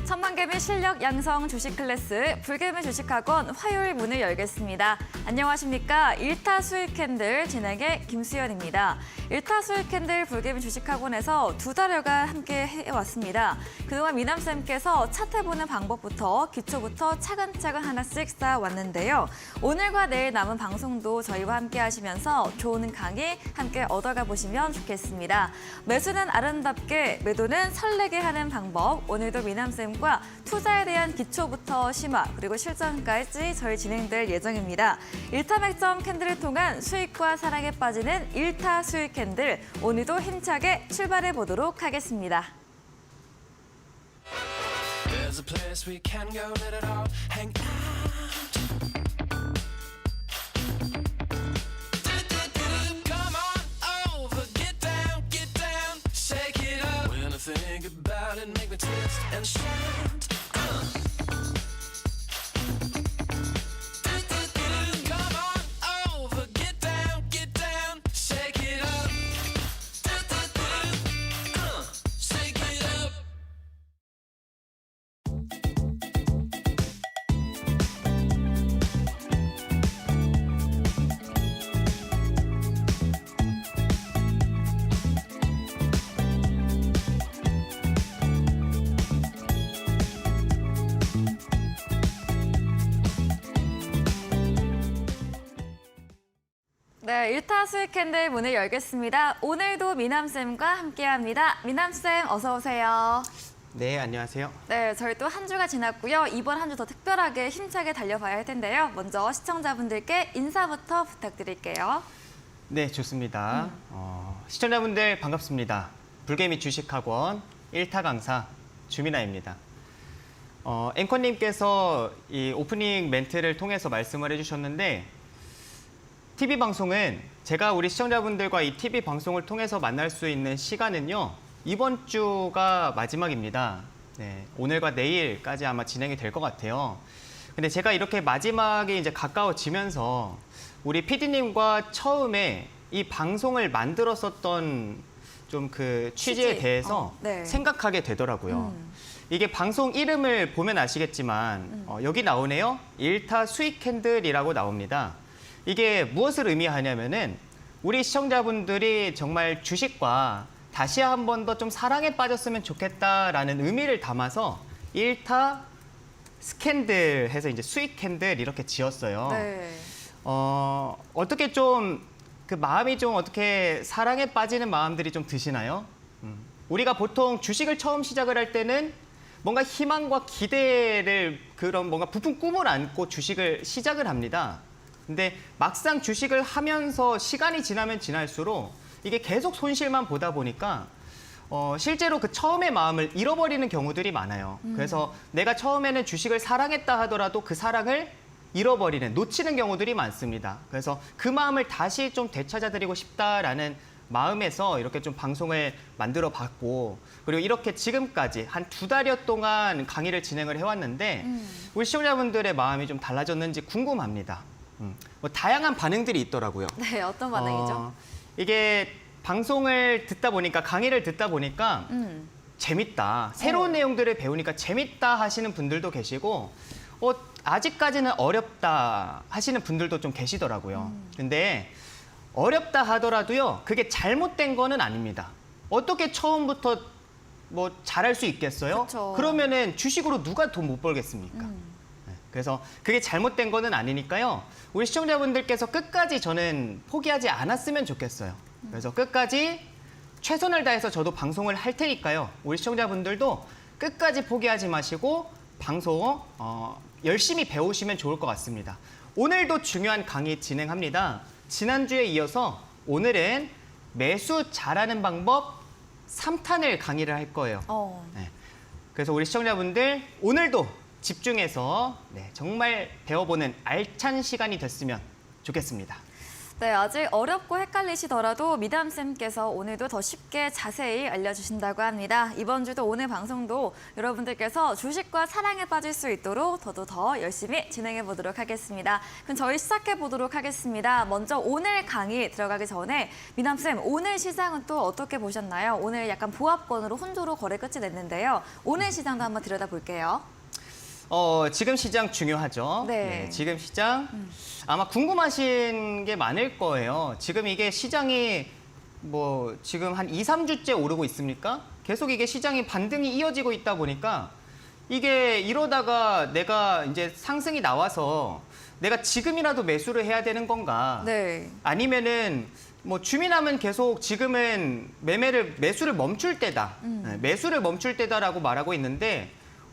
천만개미 실력 양성 주식 클래스 불개미 주식학원 화요일 문을 열겠습니다. 안녕하십니까. 1타 수익 캔들 진행의 김수연입니다. 1타 수익 캔들 불개미 주식학원에서 2달여간 함께 해왔습니다. 그동안 미남쌤께서 차트해보는 방법부터 기초부터 차근차근 하나씩 쌓아왔는데요. 오늘과 내일 남은 방송도 저희와 함께 하시면서 좋은 강의 함께 얻어가 보시면 좋겠습니다. 매수는 아름답게, 매도는 설레게 하는 방법. 오늘도 미남쌤과 투자에 대한 기초부터 심화, 그리고 실전까지 저희 진행될 예정입니다. 1타 맥점 캔들을 통한 수익과 사랑에 빠지는 1타 수익 캔들. 오늘도 힘차게 출발해 보도록 하겠습니다. There's a place we can go, let it all hang out. Come on over, get down, shake it up. When I think about it, make me twist and shout. Come on over, get down, shake it up. Shake it up. 네, 1타 수익 캔들 문을 열겠습니다. 오늘도 미남쌤과 함께합니다. 미남쌤 어서 오세요. 네, 안녕하세요. 네, 저희 또 한 주가 지났고요. 이번 한 주 더 특별하게 힘차게 달려봐야 할 텐데요. 먼저 시청자분들께 인사부터 부탁드릴게요. 네, 좋습니다. 시청자분들 반갑습니다. 불개미 주식학원 1타 강사 주민아입니다. 앵커님께서 이 오프닝 멘트를 통해서 말씀을 해주셨는데 TV 방송은 제가 우리 시청자분들과 이 TV 방송을 통해서 만날 수 있는 시간은요. 이번 주가 마지막입니다. 네, 오늘과 내일까지 아마 진행이 될 것 같아요. 근데 제가 이렇게 마지막에 이제 가까워지면서 우리 PD님과 처음에 이 방송을 만들었었던 좀 그 취지에 대해서 네. 생각하게 되더라고요. 이게 방송 이름을 보면 아시겠지만 여기 나오네요. 1타 수익 캔들이라고 나옵니다. 이게 무엇을 의미하냐면은 우리 시청자분들이 정말 주식과 다시 한 번 더 좀 사랑에 빠졌으면 좋겠다라는 의미를 담아서 1타 스캔들 해서 이제 수익 캔들 이렇게 지었어요. 네. 어떻게 좀 그 마음이 좀 어떻게 사랑에 빠지는 마음들이 좀 드시나요? 우리가 보통 주식을 처음 시작을 할 때는 뭔가 희망과 기대를 그런 뭔가 부푼 꿈을 안고 주식을 시작을 합니다. 근데 막상 주식을 하면서 시간이 지나면 지날수록 이게 계속 손실만 보다 보니까 실제로 그 처음의 마음을 잃어버리는 경우들이 많아요. 그래서 내가 처음에는 주식을 사랑했다 하더라도 그 사랑을 잃어버리는, 놓치는 경우들이 많습니다. 그래서 그 마음을 다시 좀 되찾아드리고 싶다라는 마음에서 이렇게 좀 방송을 만들어 봤고, 그리고 이렇게 지금까지 한 2달여 동안 강의를 진행을 해왔는데 우리 시청자분들의 마음이 좀 달라졌는지 궁금합니다. 뭐 다양한 반응들이 있더라고요. 네, 어떤 반응이죠? 이게 방송을 듣다 보니까, 강의를 듣다 보니까 재밌다, 새로운 내용들을 배우니까 재밌다 하시는 분들도 계시고 아직까지는 어렵다 하시는 분들도 좀 계시더라고요. 근데 어렵다 하더라도요, 그게 잘못된 거는 아닙니다. 어떻게 처음부터 뭐 잘할 수 있겠어요? 그쵸. 그러면은 주식으로 누가 돈 못 벌겠습니까? 네, 그래서 그게 잘못된 거는 아니니까요. 우리 시청자분들께서 끝까지 저는 포기하지 않았으면 좋겠어요. 그래서 끝까지 최선을 다해서 저도 방송을 할 테니까요. 우리 시청자분들도 끝까지 포기하지 마시고 방송 열심히 배우시면 좋을 것 같습니다. 오늘도 중요한 강의 진행합니다. 지난주에 이어서 오늘은 매수 잘하는 방법 3탄을 강의를 할 거예요. 네. 그래서 우리 시청자분들 오늘도 집중해서 정말 배워보는 알찬 시간이 됐으면 좋겠습니다. 네, 아직 어렵고 헷갈리시더라도 미담쌤께서 오늘도 더 쉽게 자세히 알려주신다고 합니다. 이번 주도 오늘 방송도 여러분들께서 주식과 사랑에 빠질 수 있도록 더 열심히 진행해 보도록 하겠습니다. 그럼 저희 시작해 보도록 하겠습니다. 먼저 오늘 강의 들어가기 전에 미담쌤, 오늘 시장은 또 어떻게 보셨나요? 오늘 약간 보합권으로 혼조로 거래 끝이 냈는데요. 오늘 시장도 한번 들여다볼게요. 지금 시장 중요하죠. 네. 지금 시장 아마 궁금하신 게 많을 거예요. 지금 이게 시장이 뭐 지금 한 2, 3주째 오르고 있습니까? 계속 이게 시장이 반등이 이어지고 있다 보니까 이게 이러다가 내가 이제 상승이 나와서 내가 지금이라도 매수를 해야 되는 건가? 네. 아니면은 뭐 주민함은 계속 지금은 매수를 멈출 때다. 매수를 멈출 때다라고 말하고 있는데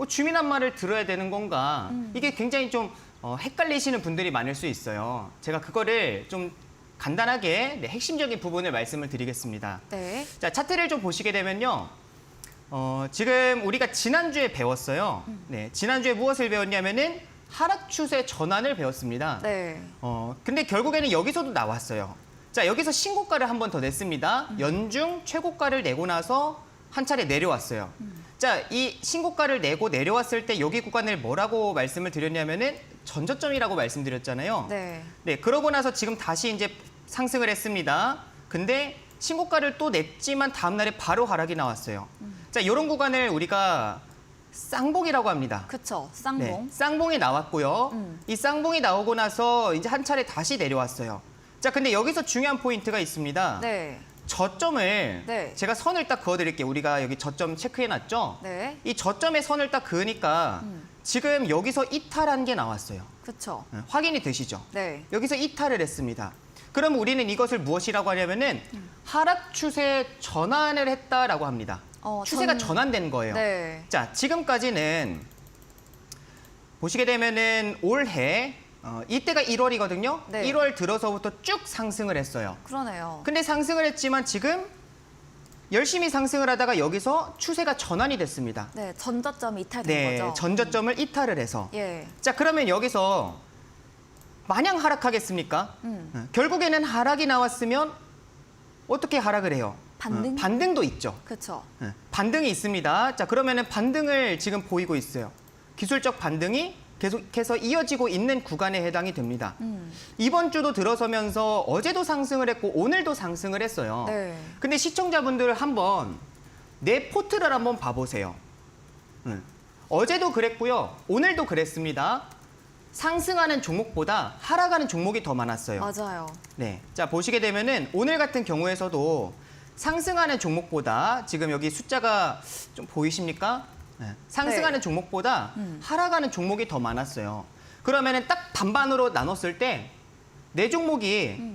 주민한 말을 들어야 되는 건가? 이게 굉장히 좀 헷갈리시는 분들이 많을 수 있어요. 제가 그거를 좀 간단하게 핵심적인 부분을 말씀을 드리겠습니다. 네. 자, 차트를 좀 보시게 되면요. 지금 우리가 지난주에 배웠어요. 네, 지난주에 무엇을 배웠냐면은 하락 추세 전환을 배웠습니다. 네. 근데 결국에는 여기서도 나왔어요. 자, 여기서 신고가를 한 번 더 냈습니다. 연중 최고가를 내고 나서 한 차례 내려왔어요. 자, 이 신고가를 내고 내려왔을 때 여기 구간을 뭐라고 말씀을 드렸냐면은 전저점이라고 말씀드렸잖아요. 네. 네, 그러고 나서 지금 다시 이제 상승을 했습니다. 근데 신고가를 또 냈지만 다음 날에 바로 하락이 나왔어요. 자, 이런 구간을 우리가 쌍봉이라고 합니다. 그쵸. 네, 쌍봉. 쌍봉이 나왔고요. 이 쌍봉이 나오고 나서 이제 한 차례 다시 내려왔어요. 자, 근데 여기서 중요한 포인트가 있습니다. 네. 저점을 네. 제가 선을 딱 그어드릴게요. 우리가 여기 저점 체크해놨죠? 네. 이 저점에 선을 딱 그으니까 지금 여기서 이탈한 게 나왔어요. 그쵸. 확인이 되시죠? 네. 여기서 이탈을 했습니다. 그럼 우리는 이것을 무엇이라고 하냐면은 하락 추세 전환을 했다라고 합니다. 추세가 전환된 거예요. 네. 자, 지금까지는 보시게 되면은 올해 이때가 1월이거든요. 네. 1월 들어서부터 쭉 상승을 했어요. 그러네요. 근데 상승을 했지만 지금 열심히 상승을 하다가 여기서 추세가 전환이 됐습니다. 네, 전저점이 이탈된 네, 거죠. 전저점을 이탈을 해서. 예. 자, 그러면 여기서 마냥 하락하겠습니까? 결국에는 하락이 나왔으면 어떻게 하락을 해요? 반등? 반등도 있죠. 그쵸. 반등이 있습니다. 자, 그러면은 반등을 지금 보이고 있어요. 기술적 반등이 계속해서 이어지고 있는 구간에 해당이 됩니다. 이번 주도 들어서면서 어제도 상승을 했고 오늘도 상승을 했어요. 네. 근데 시청자분들 한번 내 포트를 한번 봐보세요. 어제도 그랬고요. 오늘도 그랬습니다. 상승하는 종목보다 하락하는 종목이 더 많았어요. 맞아요. 네. 자, 보시게 되면은 오늘 같은 경우에서도 상승하는 종목보다 지금 여기 숫자가 좀 보이십니까? 네. 상승하는 네. 종목보다 하락하는 종목이 더 많았어요. 그러면은 딱 반반으로 나눴을 때 네 종목이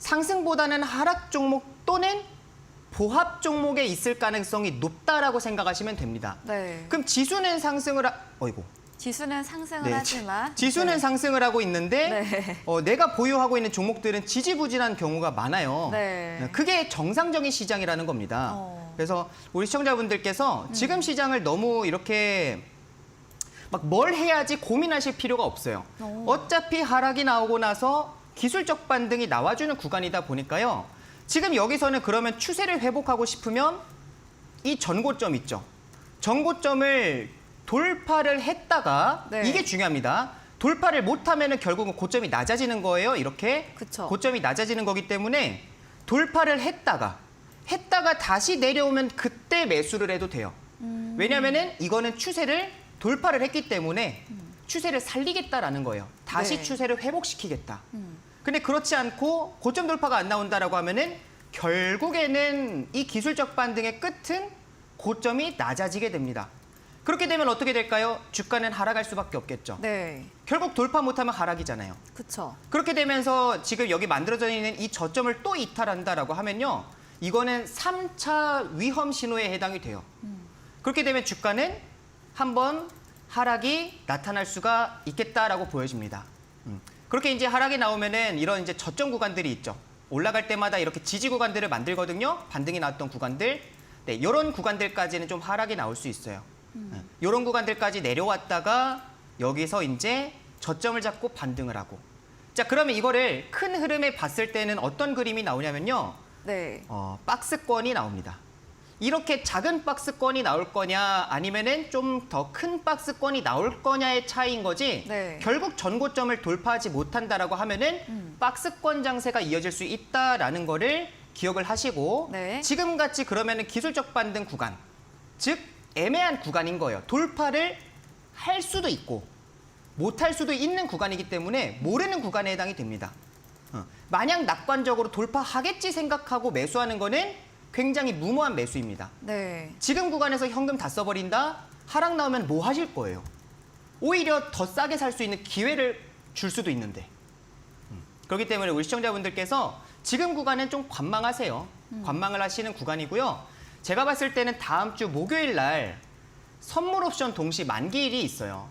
상승보다는 하락 종목 또는 보합 종목에 있을 가능성이 높다라고 생각하시면 됩니다. 네. 그럼 지수는 상승을 어이고. 지수는 상승을 네, 하지만 지수는 네. 상승을 하고 있는데 네. 내가 보유하고 있는 종목들은 지지부진한 경우가 많아요. 네. 그게 정상적인 시장이라는 겁니다. 그래서 우리 시청자분들께서 지금 시장을 너무 이렇게 막 뭘 해야지 고민하실 필요가 없어요. 어차피 하락이 나오고 나서 기술적 반등이 나와주는 구간이다 보니까요. 지금 여기서는 그러면 추세를 회복하고 싶으면 이 전고점 있죠. 전고점을 돌파를 했다가 네. 이게 중요합니다. 돌파를 못하면 결국은 고점이 낮아지는 거예요. 이렇게 그쵸. 고점이 낮아지는 거기 때문에 돌파를 했다가 다시 내려오면 그때 매수를 해도 돼요. 왜냐하면은 이거는 추세를 돌파를 했기 때문에 추세를 살리겠다라는 거예요. 다시 네. 추세를 회복시키겠다. 근데 그렇지 않고 고점 돌파가 안 나온다라고 하면은 결국에는 이 기술적 반등의 끝은 고점이 낮아지게 됩니다. 그렇게 되면 어떻게 될까요? 주가는 하락할 수밖에 없겠죠. 네. 결국 돌파 못하면 하락이잖아요. 그쵸. 그렇게 되면서 지금 여기 만들어져 있는 이 저점을 또 이탈한다라고 하면요. 이거는 3차 위험 신호에 해당이 돼요. 그렇게 되면 주가는 한번 하락이 나타날 수가 있겠다라고 보여집니다. 그렇게 이제 하락이 나오면은 이런 이제 저점 구간들이 있죠. 올라갈 때마다 이렇게 지지 구간들을 만들거든요. 반등이 나왔던 구간들. 네, 이런 구간들까지는 좀 하락이 나올 수 있어요. 이런 구간들까지 내려왔다가 여기서 이제 저점을 잡고 반등을 하고 자, 그러면 이거를 큰 흐름에 봤을 때는 어떤 그림이 나오냐면요. 네. 박스권이 나옵니다. 이렇게 작은 박스권이 나올 거냐 아니면은 좀 더 큰 박스권이 나올 거냐의 차이인 거지. 네. 결국 전고점을 돌파하지 못한다라고 하면은 박스권 장세가 이어질 수 있다라는 거를 기억을 하시고 네. 지금 같이 그러면은 기술적 반등 구간, 즉 애매한 구간인 거예요. 돌파를 할 수도 있고 못할 수도 있는 구간이기 때문에 모르는 구간에 해당이 됩니다. 마냥 낙관적으로 돌파하겠지 생각하고 매수하는 거는 굉장히 무모한 매수입니다. 네. 지금 구간에서 현금 다 써버린다? 하락 나오면 뭐 하실 거예요? 오히려 더 싸게 살 수 있는 기회를 줄 수도 있는데. 그렇기 때문에 우리 시청자분들께서 지금 구간은 좀 관망하세요. 관망을 하시는 구간이고요. 제가 봤을 때는 다음 주 목요일 날 선물 옵션 동시 만기일이 있어요.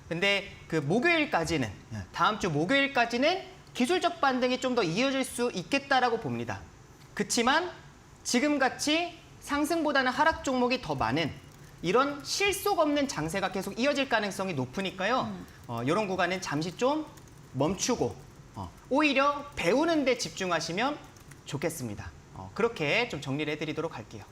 근데 그 목요일까지는, 다음 주 목요일까지는 기술적 반등이 좀 더 이어질 수 있겠다라고 봅니다. 그치만 지금같이 상승보다는 하락 종목이 더 많은 이런 실속 없는 장세가 계속 이어질 가능성이 높으니까요. 이런 구간은 잠시 좀 멈추고 오히려 배우는 데 집중하시면 좋겠습니다. 그렇게 좀 정리를 해드리도록 할게요.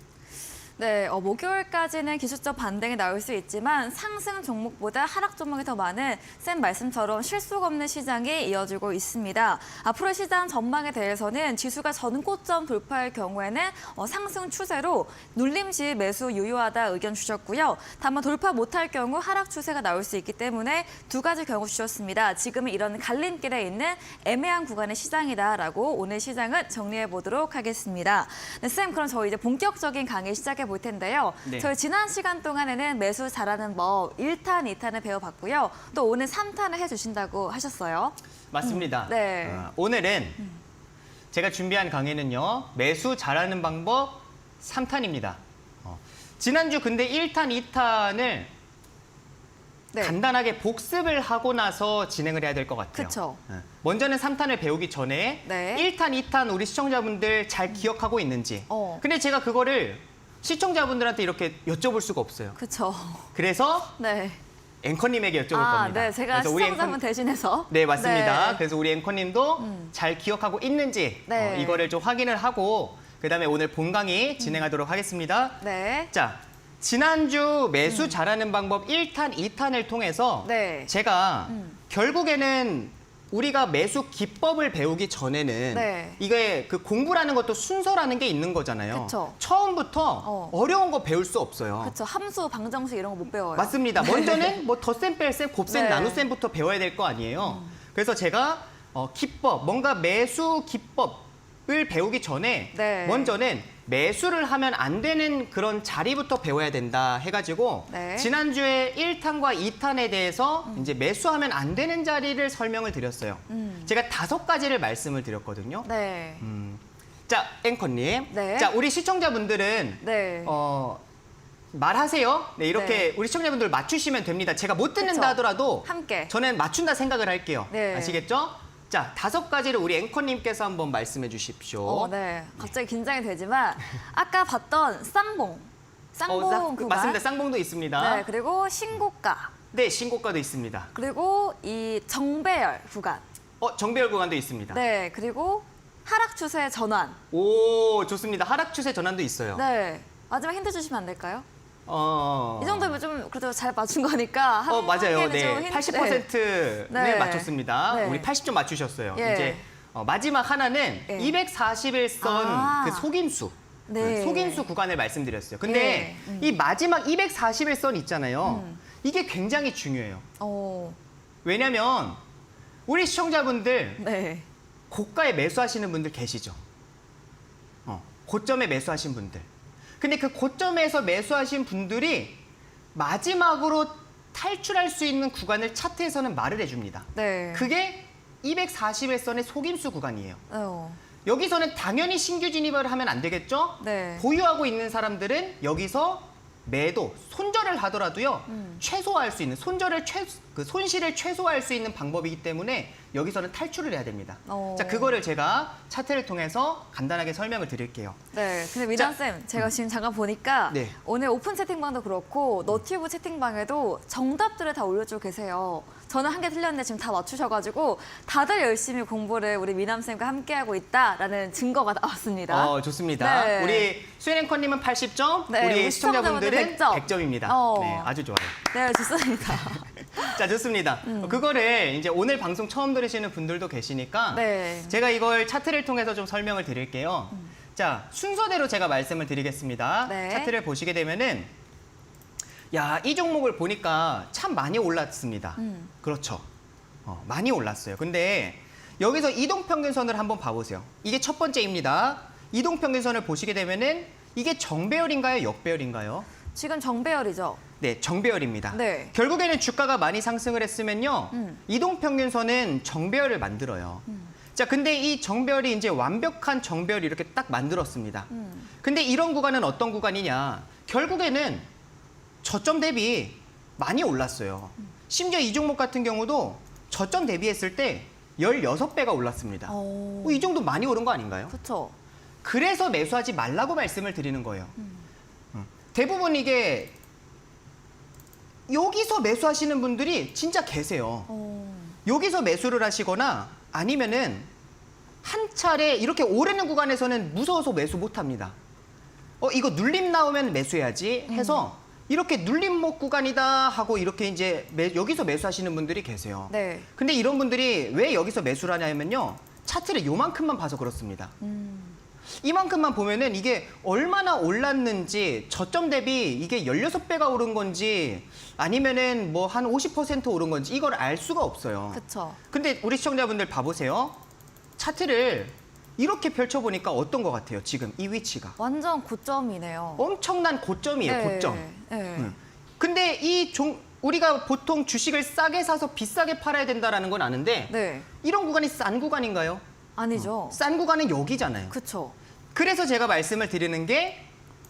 네, 목요일까지는 기술적 반등이 나올 수 있지만 상승 종목보다 하락 종목이 더 많은 쌤 말씀처럼 실속 없는 시장이 이어지고 있습니다. 앞으로 시장 전망에 대해서는 지수가 전고점 돌파할 경우에는 상승 추세로 눌림 시 매수 유효하다 의견 주셨고요. 다만 돌파 못할 경우 하락 추세가 나올 수 있기 때문에 두 가지 경우 주셨습니다. 지금은 이런 갈림길에 있는 애매한 구간의 시장이다라고 오늘 시장은 정리해 보도록 하겠습니다. 네, 쌤, 그럼 저희 이제 본격적인 강의 시작해 볼 텐데요. 네. 저희 지난 시간 동안에는 매수 잘하는 법 1탄, 2탄을 배워봤고요. 또 오늘 3탄을 해주신다고 하셨어요. 맞습니다. 네. 오늘은 제가 준비한 강의는요. 매수 잘하는 방법 3탄입니다. 지난주 근데 1탄, 2탄을 네. 간단하게 복습을 하고 나서 진행을 해야 될 것 같아요. 그쵸. 먼저는 3탄을 배우기 전에 네. 1탄, 2탄 우리 시청자분들 잘 기억하고 있는지. 어. 근데 제가 그거를 시청자분들한테 이렇게 여쭤볼 수가 없어요. 그렇죠. 그래서 네. 앵커님에게 여쭤볼 겁니다. 네, 제가 그래서 우리 시청자분 대신해서. 네, 맞습니다. 네. 그래서 우리 앵커님도 잘 기억하고 있는지 네. 이거를 좀 확인을 하고 그다음에 오늘 본 강의 진행하도록 하겠습니다. 네. 자, 지난주 매수 잘하는 방법 1탄, 2탄을 통해서 네. 제가 결국에는 우리가 매수 기법을 배우기 전에는 네. 이게 그 공부라는 것도 순서라는 게 있는 거잖아요. 그쵸. 처음부터 어려운 거 배울 수 없어요. 그렇죠. 함수, 방정식 이런 거 못 배워요. 맞습니다. 먼저는 뭐 덧셈, 뺄셈, 곱셈, 네. 나눗셈부터 배워야 될 거 아니에요. 그래서 제가 기법, 뭔가 매수 기법을 배우기 전에 네. 먼저는 매수를 하면 안 되는 그런 자리부터 배워야 된다 해가지고 네. 지난주에 1탄과 2탄에 대해서 이제 매수하면 안 되는 자리를 설명을 드렸어요. 제가 5가지를 말씀을 드렸거든요. 네. 자, 앵커님. 네. 자, 우리 시청자분들은 네. 말하세요. 네, 이렇게 네. 우리 시청자분들 맞추시면 됩니다. 제가 못 듣는다 그쵸. 하더라도 함께. 저는 맞춘다 생각을 할게요. 네. 아시겠죠? 자, 5가지를 우리 앵커님께서 한번 말씀해 주십시오. 네. 갑자기 긴장이 되지만 아까 봤던 쌍봉. 쌍봉 구간. 맞습니다. 쌍봉도 있습니다. 네, 그리고 신고가. 네, 신고가도 있습니다. 그리고 이 정배열 구간. 정배열 구간도 있습니다. 네, 그리고 하락 추세 전환. 오, 좋습니다. 하락 추세 전환도 있어요. 네. 마지막 힌트 주시면 안 될까요? 어, 이 정도면 좀 그래도 잘 맞춘 거니까 한 맞아요. 개는 네, 좀 힌트. 80%네 네. 맞췄습니다. 네. 우리 80점 맞추셨어요. 예. 이제 마지막 하나는 예. 241선 아. 그 속임수. 네. 속임수 구간을 말씀드렸어요. 근데 이 마지막 241선 있잖아요. 이게 굉장히 중요해요. 왜냐면 우리 시청자분들 네. 고가에 매수하시는 분들 계시죠. 고점에 매수하신 분들. 근데 그 고점에서 매수하신 분들이 마지막으로 탈출할 수 있는 구간을 차트에서는 말을 해줍니다. 네. 그게 241선의 속임수 구간이에요. 어. 여기서는 당연히 신규 진입을 하면 안 되겠죠? 네. 보유하고 있는 사람들은 여기서 매도, 손절을 하더라도요, 최소화할 수 있는, 손실을 최소화할 수 있는 방법이기 때문에 여기서는 탈출을 해야 됩니다. 오. 자, 그거를 제가 차트를 통해서 간단하게 설명을 드릴게요. 네, 근데 미나쌤, 제가 지금 잠깐 보니까 네. 오늘 오픈 채팅방도 그렇고 너튜브 채팅방에도 정답들을 다 올려주고 계세요. 저는 한 개 틀렸는데 지금 다 맞추셔가지고 다들 열심히 공부를 우리 미남쌤과 함께하고 있다라는 증거가 나왔습니다. 좋습니다. 네. 우리 수연 앵커님은 80점, 네, 우리 우리 시청자분들은 시청자분들 100점입니다. 어. 네, 아주 좋아요. 네, 좋습니다. 자, 좋습니다. 그거를 이제 오늘 방송 처음 들으시는 분들도 계시니까 네. 제가 이걸 차트를 통해서 좀 설명을 드릴게요. 자, 순서대로 제가 말씀을 드리겠습니다. 네. 차트를 보시게 되면은 야, 이 종목을 보니까 참 많이 올랐습니다. 그렇죠. 많이 올랐어요. 근데 여기서 이동평균선을 한번 봐보세요. 이게 첫 번째입니다. 이동평균선을 보시게 되면은 이게 정배열인가요? 역배열인가요? 지금 정배열이죠? 네, 정배열입니다. 네. 결국에는 주가가 많이 상승을 했으면요. 이동평균선은 정배열을 만들어요. 자, 근데 이 정배열이 이제 완벽한 정배열이 이렇게 딱 만들었습니다. 근데 이런 구간은 어떤 구간이냐? 결국에는 저점 대비 많이 올랐어요. 심지어 이 종목 같은 경우도 저점 대비했을 때 16배가 올랐습니다. 이 정도 많이 오른 거 아닌가요? 그렇죠. 그래서 매수하지 말라고 말씀을 드리는 거예요. 대부분 이게 여기서 매수하시는 분들이 진짜 계세요. 여기서 매수를 하시거나 아니면은 한 차례 이렇게 오르는 구간에서는 무서워서 매수 못 합니다. 이거 눌림 나오면 매수해야지 해서 이렇게 눌림목 구간이다 하고 이렇게 이제 여기서 매수하시는 분들이 계세요. 네. 근데 이런 분들이 왜 여기서 매수를 하냐면요. 차트를 요만큼만 봐서 그렇습니다. 이만큼만 보면은 이게 얼마나 올랐는지 저점 대비 이게 16배가 오른 건지 아니면은 뭐 한 50% 오른 건지 이걸 알 수가 없어요. 그렇죠. 근데 우리 시청자분들 봐보세요. 차트를 이렇게 펼쳐보니까 어떤 것 같아요? 지금 이 위치가. 완전 고점이네요. 엄청난 고점이에요, 네. 고점. 네. 근데 우리가 보통 주식을 싸게 사서 비싸게 팔아야 된다는 건 아는데 네. 이런 구간이 싼 구간인가요? 아니죠. 싼 구간은 여기잖아요. 그렇죠. 그래서 제가 말씀을 드리는 게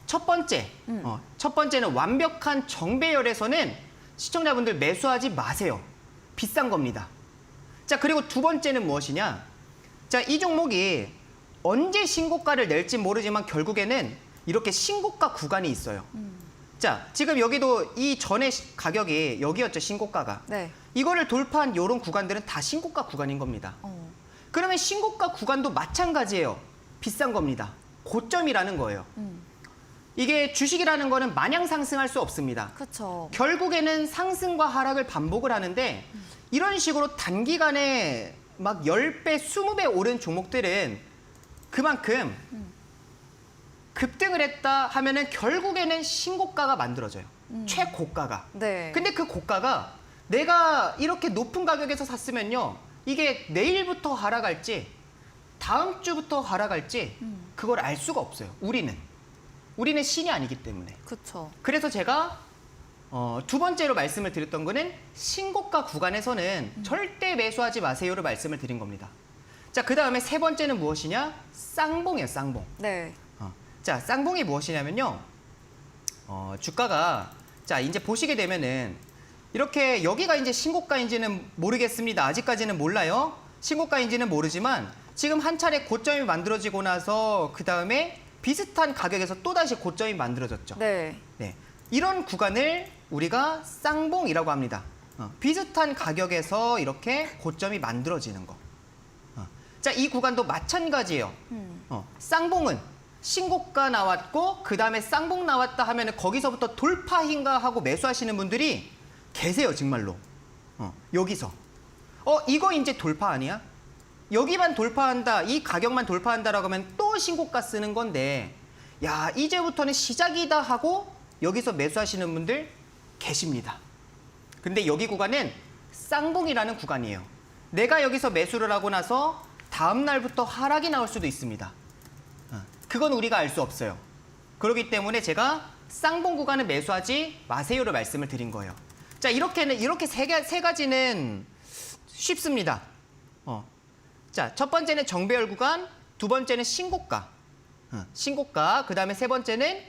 첫 번째, 첫 번째는 완벽한 정배열에서는 시청자분들 매수하지 마세요. 비싼 겁니다. 자, 그리고 두 번째는 무엇이냐? 자, 이 종목이 언제 신고가를 낼지 모르지만 결국에는 이렇게 신고가 구간이 있어요. 자, 지금 여기도 이 전에 가격이 여기였죠, 신고가가. 네. 이거를 돌파한 이런 구간들은 다 신고가 구간인 겁니다. 그러면 신고가 구간도 마찬가지예요. 비싼 겁니다. 고점이라는 거예요. 이게 주식이라는 거는 마냥 상승할 수 없습니다. 그렇죠. 결국에는 상승과 하락을 반복을 하는데 이런 식으로 단기간에 막 10배, 20배 오른 종목들은 그만큼 급등을 했다 하면은 결국에는 신고가가 만들어져요. 최고가가. 네. 근데 그 고가가 내가 이렇게 높은 가격에서 샀으면요. 이게 내일부터 하락할지 다음 주부터 하락할지 그걸 알 수가 없어요. 우리는 신이 아니기 때문에. 그렇죠. 그래서 제가 두 번째로 말씀을 드렸던 거는 신고가 구간에서는 절대 매수하지 마세요를 말씀을 드린 겁니다. 자, 그 다음에 세 번째는 무엇이냐? 쌍봉이에요, 쌍봉. 네. 자, 쌍봉이 무엇이냐면요. 주가가 자, 이제 보시게 되면은 이렇게 여기가 이제 신고가인지는 모르겠습니다. 아직까지는 몰라요. 신고가인지는 모르지만 지금 한 차례 고점이 만들어지고 나서 그 다음에 비슷한 가격에서 또다시 고점이 만들어졌죠. 네. 네. 이런 구간을 우리가 쌍봉이라고 합니다. 비슷한 가격에서 이렇게 고점이 만들어지는 거. 자, 이 구간도 마찬가지예요. 쌍봉은 신고가 나왔고 그 다음에 쌍봉 나왔다 하면 거기서부터 돌파인가 하고 매수하시는 분들이 계세요, 정말로. 여기서. 이거 이제 돌파 아니야? 여기만 돌파한다, 이 가격만 돌파한다라고 하면 또 신고가 쓰는 건데 야, 이제부터는 시작이다 하고 여기서 매수하시는 분들 계십니다. 근데 여기 구간은 쌍봉이라는 구간이에요. 내가 여기서 매수를 하고 나서 다음 날부터 하락이 나올 수도 있습니다. 그건 우리가 알 수 없어요. 그렇기 때문에 제가 쌍봉 구간은 매수하지 마세요를 말씀을 드린 거예요. 자, 이렇게 세 가지는 쉽습니다. 자, 첫 번째는 정배열 구간, 두 번째는 신고가. 신고가, 그 다음에 세 번째는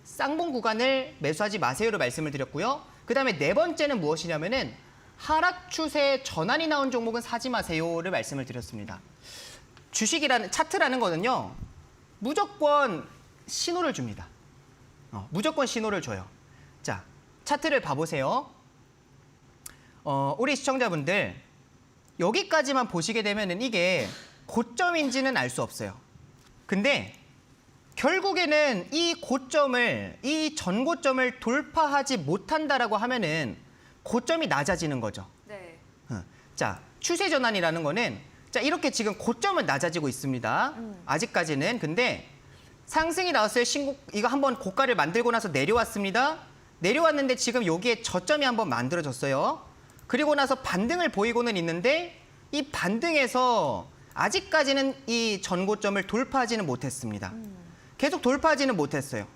쌍봉 구간을 매수하지 마세요를 말씀을 드렸고요. 그 다음에 네 번째는 무엇이냐면은 하락 추세 전환이 나온 종목은 사지 마세요를 말씀을 드렸습니다. 주식이라는 차트라는 거는요. 무조건 신호를 줍니다. 무조건 신호를 줘요. 자, 차트를 봐보세요. 우리 시청자분들 여기까지만 보시게 되면은 이게 고점인지는 알 수 없어요. 근데 결국에는 이 고점을, 이 전고점을 돌파하지 못한다라고 하면은 고점이 낮아지는 거죠. 네. 자, 추세 전환이라는 거는 자, 이렇게 지금 고점은 낮아지고 있습니다. 아직까지는. 근데 상승이 나왔어요. 이거 한번 고가를 만들고 나서 내려왔습니다. 내려왔는데 지금 여기에 저점이 한번 만들어졌어요. 그리고 나서 반등을 보이고는 있는데 이 반등에서 아직까지는 이 전고점을 돌파하지는 못했습니다. 계속 돌파하지는 못했어요.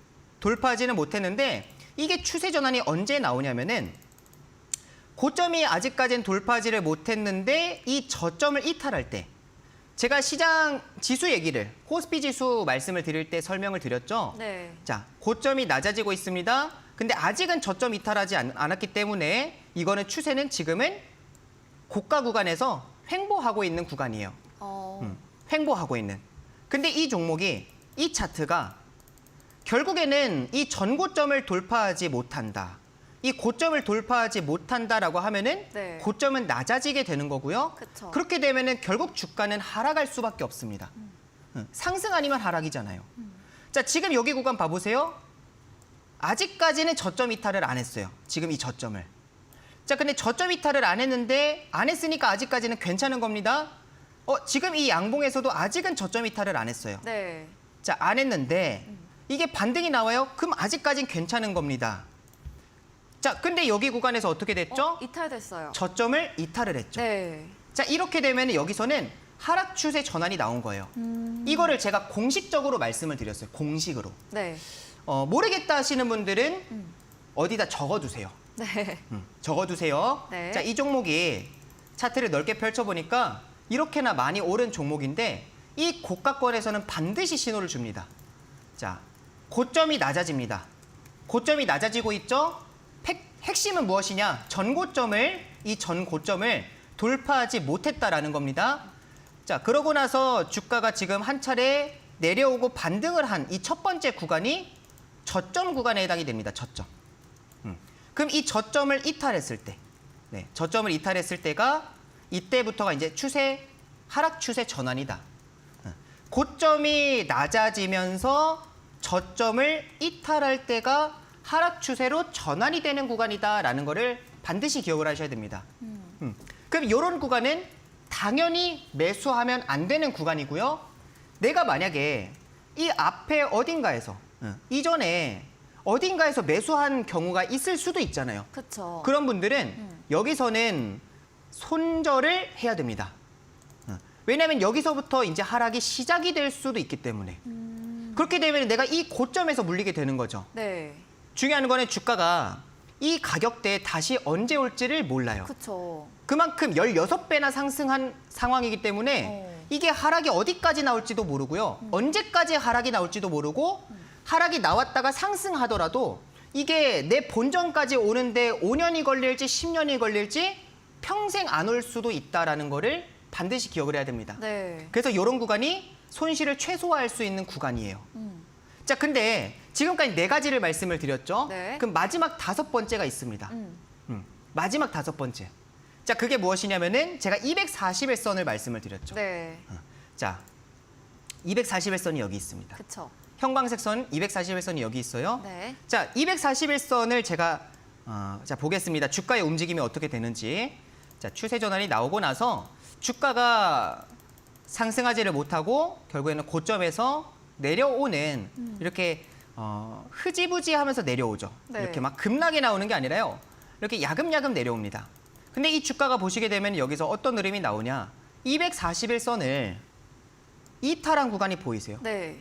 돌파하지는 못했는데 이게 추세 전환이 언제 나오냐면은 고점이 아직까지는 돌파하지를 못했는데 이 저점을 이탈할 때 제가 시장 지수 얘기를 코스피 지수 말씀을 드릴 때 설명을 드렸죠. 네. 자, 고점이 낮아지고 있습니다. 근데 아직은 저점 이탈하지 않았기 때문에 이거는 추세는 지금은 고가 구간에서 횡보하고 있는 구간이에요. 횡보하고 있는. 근데 이 종목이 이 차트가 결국에는 이 전고점을 돌파하지 못한다. 이 고점을 돌파하지 못한다라고 하면은 네. 고점은 낮아지게 되는 거고요. 그쵸. 그렇게 되면은 결국 주가는 하락할 수밖에 없습니다. 상승 아니면 하락이잖아요. 자, 지금 여기 구간 봐보세요. 아직까지는 저점 이탈을 안 했어요. 지금 이 저점을. 자, 근데 저점 이탈을 안 했는데 안 했으니까 아직까지는 괜찮은 겁니다. 지금 이 양봉에서도 아직은 저점 이탈을 안 했어요. 네. 자, 안 했는데 이게 반등이 나와요? 그럼 아직까진 괜찮은 겁니다. 자, 근데 여기 구간에서 어떻게 됐죠? 이탈됐어요. 저점을 이탈을 했죠. 네. 자, 이렇게 되면 여기서는 하락 추세 전환이 나온 거예요. 이거를 제가 공식적으로 말씀을 드렸어요. 공식으로. 네. 모르겠다 하시는 분들은 어디다 적어두세요. 네. 적어두세요. 네. 자, 이 종목이 차트를 넓게 펼쳐보니까 이렇게나 많이 오른 종목인데 이 고가권에서는 반드시 신호를 줍니다. 자, 고점이 낮아집니다. 고점이 낮아지고 있죠? 핵심은 무엇이냐? 이 전고점을 돌파하지 못했다라는 겁니다. 자, 그러고 나서 주가가 지금 한 차례 내려오고 반등을 한 이 첫 번째 구간이 저점 구간에 해당이 됩니다. 저점. 그럼 이 저점을 이탈했을 때, 저점을 이탈했을 때가 이때부터가 이제 하락 추세 전환이다. 고점이 낮아지면서 저점을 이탈할 때가 하락 추세로 전환이 되는 구간이다라는 거를 반드시 기억을 하셔야 됩니다. 그럼 이런 구간은 당연히 매수하면 안 되는 구간이고요. 내가 만약에 이 앞에 어딘가에서 이전에 어딘가에서 매수한 경우가 있을 수도 있잖아요. 그렇죠. 그런 분들은 여기서는 손절을 해야 됩니다. 왜냐하면 여기서부터 이제 하락이 시작이 될 수도 있기 때문에 그렇게 되면 내가 이 고점에서 물리게 되는 거죠. 네. 중요한 거는 주가가 이 가격대에 다시 언제 올지를 몰라요. 그렇죠. 그만큼 16배나 상승한 상황이기 때문에 이게 하락이 어디까지 나올지도 모르고요. 언제까지 하락이 나올지도 모르고 하락이 나왔다가 상승하더라도 이게 내 본전까지 오는데 5년이 걸릴지 10년이 걸릴지 평생 안 올 수도 있다라는 거를 반드시 기억을 해야 됩니다. 네. 그래서 이런 구간이 손실을 최소화할 수 있는 구간이에요. 자, 근데 지금까지 4가지를 말씀을 드렸죠. 네. 그럼 마지막 5번째가 있습니다. 마지막 5번째. 자, 그게 무엇이냐면은 제가 241선을 말씀을 드렸죠. 네. 자, 241선이 여기 있습니다. 그렇죠. 형광색 선 241선이 여기 있어요. 네. 자, 241선을 제가 자, 보겠습니다. 주가의 움직임이 어떻게 되는지. 자, 추세 전환이 나오고 나서 주가가 상승하지를 못하고 결국에는 고점에서 내려오는 이렇게 흐지부지하면서 내려오죠. 네. 이렇게 막 급락이 나오는 게 아니라요. 이렇게 야금야금 내려옵니다. 근데 이 주가가 보시게 되면 여기서 어떤 흐름이 나오냐? 241선을 이탈한 구간이 보이세요? 네.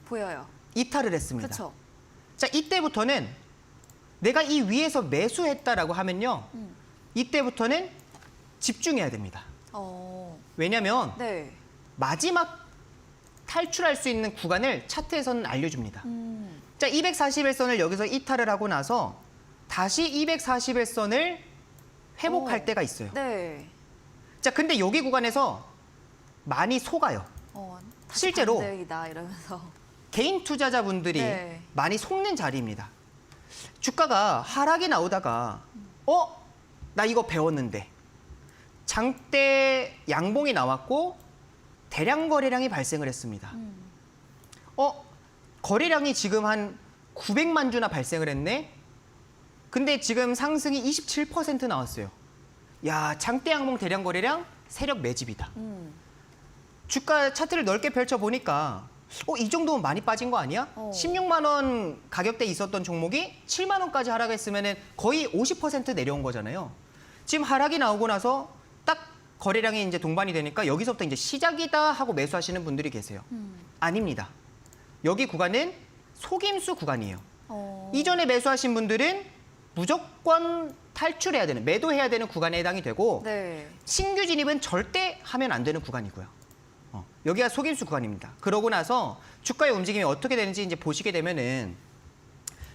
보여요. 이탈을 했습니다. 그렇죠. 자, 이때부터는 내가 이 위에서 매수했다라고 하면요. 이때부터는 집중해야 됩니다. 왜냐하면 네. 마지막 탈출할 수 있는 구간을 차트에서는 알려줍니다. 자, 241선을 여기서 이탈을 하고 나서 다시 241선을 회복할 때가 있어요. 네. 자, 근데 여기 구간에서 많이 속아요. 다시 실제로 반등이다 이러면서. 개인 투자자분들이 네. 많이 속는 자리입니다. 주가가 하락이 나오다가 나 이거 배웠는데 장대 양봉이 나왔고 대량 거래량이 발생을 했습니다. 거래량이 지금 한 900만 주나 발생을 했네. 근데 지금 상승이 27% 나왔어요. 야, 장대 양봉 대량 거래량 세력 매집이다. 주가 차트를 넓게 펼쳐보니까 이 정도면 많이 빠진 거 아니야? 16만 원 가격대에 있었던 종목이 7만 원까지 하락했으면 거의 50% 내려온 거잖아요. 지금 하락이 나오고 나서 딱 거래량이 이제 동반이 되니까 여기서부터 이제 시작이다 하고 매수하시는 분들이 계세요. 아닙니다. 여기 구간은 속임수 구간이에요. 이전에 매수하신 분들은 무조건 탈출해야 되는, 매도해야 되는 구간에 해당이 되고 네. 신규 진입은 절대 하면 안 되는 구간이고요. 여기가 속임수 구간입니다. 그러고 나서 주가의 움직임이 어떻게 되는지 이제 보시게 되면은